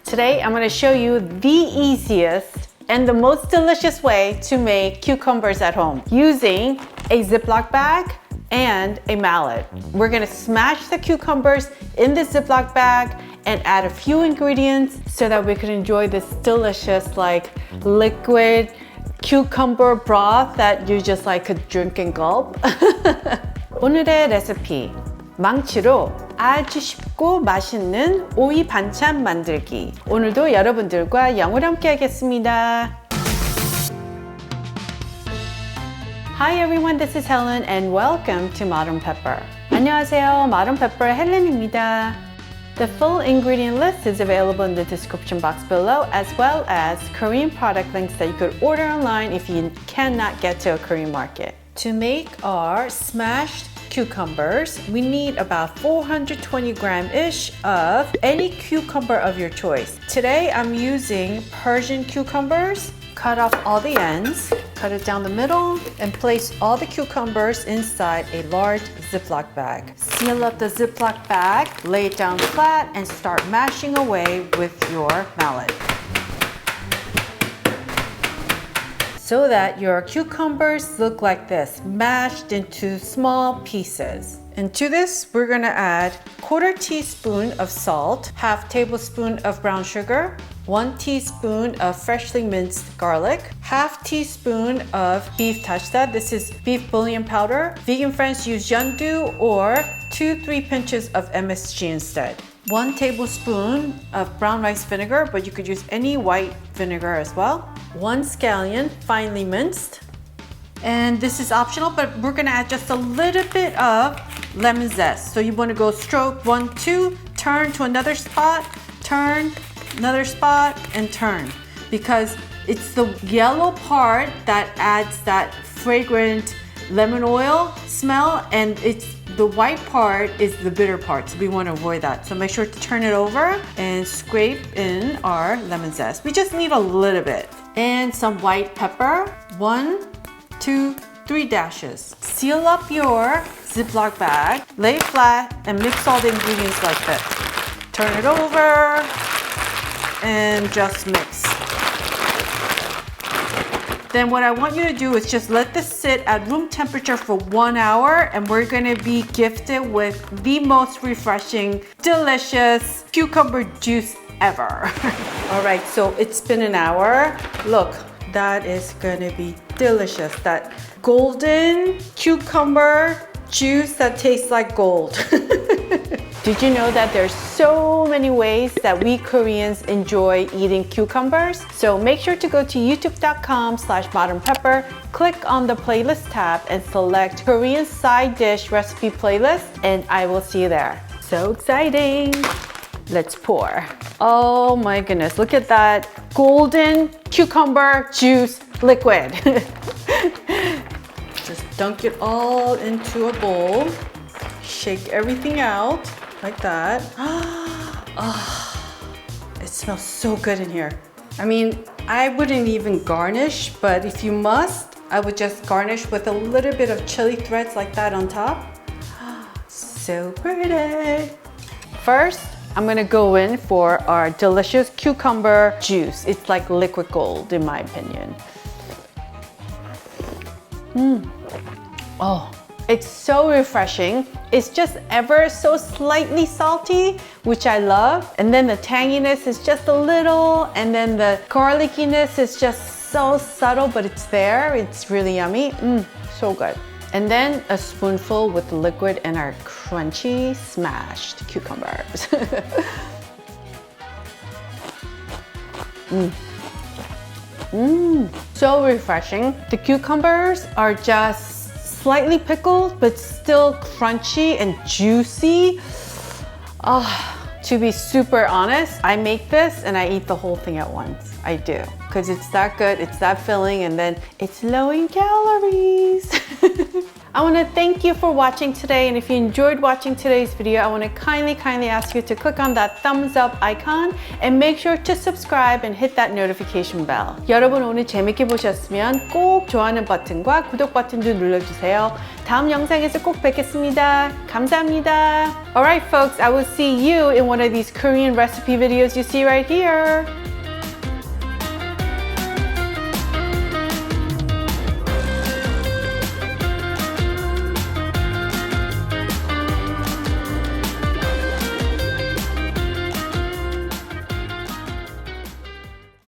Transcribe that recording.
Today I'm going to show you the easiest and the most delicious way to make cucumbers at home using a Ziploc bag and a mallet. We're going to smash the cucumbers in the Ziploc bag and add a few ingredients so that we can enjoy this delicious liquid cucumber broth that you just could drink and gulp. 오늘의 레시피, 망치로 아주 쉽고 맛있는 오이 반찬 만들기. 오늘도 여러분들과 영어로 함께 하겠습니다. Hi everyone, this is Helen and welcome to Modern Pepper. 안녕하세요, Modern Pepper 헬렌입니다. The full ingredient list is available in the description box below, as well as Korean product links that you could order online if you cannot get to a Korean market. To make our smashed cucumbers, we need about 420 gram-ish of any cucumber of your choice. Today I'm using Persian cucumbers. Cut off all the ends, cut it down the middle, and place all the cucumbers inside a large Ziploc bag. Seal up the Ziploc bag, lay it down flat, and start mashing away with your mallet, so that your cucumbers look like this, mashed into small pieces. And to this, we're gonna add 1/4 teaspoon of salt, 1/2 tablespoon of brown sugar, 1 teaspoon of freshly minced garlic, 1/2 teaspoon of beef tashta. This is beef bouillon powder. Vegan friends use yondu or 2-3 pinches of MSG instead. 1 tablespoon of brown rice vinegar, but you could use any white vinegar as well. 1 scallion, finely minced. And this is optional, but we're gonna add just a little bit of lemon zest. So you wanna go stroke 1, 2, turn to another spot, turn, another spot, and turn. Because it's the yellow part that adds that fragrant lemon oil smell, and it's the white part is the bitter part, so we want to avoid that. So make sure to turn it over and scrape in our lemon zest. We just need a little bit. And some white pepper, 1, 2, 3 dashes. Seal up your Ziploc bag, lay it flat, and mix all the ingredients like this. Turn it over and just mix. Then what I want you to do is just let this sit at room temperature for 1 hour, and we're gonna be gifted with the most refreshing, delicious cucumber juice ever. All right, so it's been an hour. Look, that is gonna be delicious. That golden cucumber juice that tastes like gold. Did you know that there's so many ways that we Koreans enjoy eating cucumbers? So make sure to go to youtube.com/modernpepper, click on the playlist tab and select Korean side dish recipe playlist, and I will see you there. So exciting. Let's pour. Oh my goodness, look at that golden cucumber juice liquid. Just dunk it all into a bowl. Shake everything out. Like that. Oh, it smells so good in here. I mean, I wouldn't even garnish, but if you must, I would just garnish with a little bit of chili threads like that on top. So pretty. First, I'm gonna go in for our delicious cucumber juice. It's like liquid gold in my opinion. Oh. It's so refreshing. It's just ever so slightly salty, which I love. And then the tanginess is just a little, and then the garlickiness is just so subtle, but it's there. It's really yummy. So good. And then a spoonful with the liquid and our crunchy smashed cucumbers. So refreshing. The cucumbers are just slightly pickled, but still crunchy and juicy. To be super honest, I make this and I eat the whole thing at once. I do, because it's that good, it's that filling, and then it's low in calories. I want to thank you for watching today, and if you enjoyed watching today's video, I want to kindly ask you to click on that thumbs up icon and make sure to subscribe and hit that notification bell. 여러분 오늘 재밌게 보셨으면 꼭 좋아하는 버튼과 구독 버튼도 눌러주세요. 다음 영상에서 꼭 뵙겠습니다. 감사합니다. Alright folks, I will see you in one of these Korean recipe videos you see right here.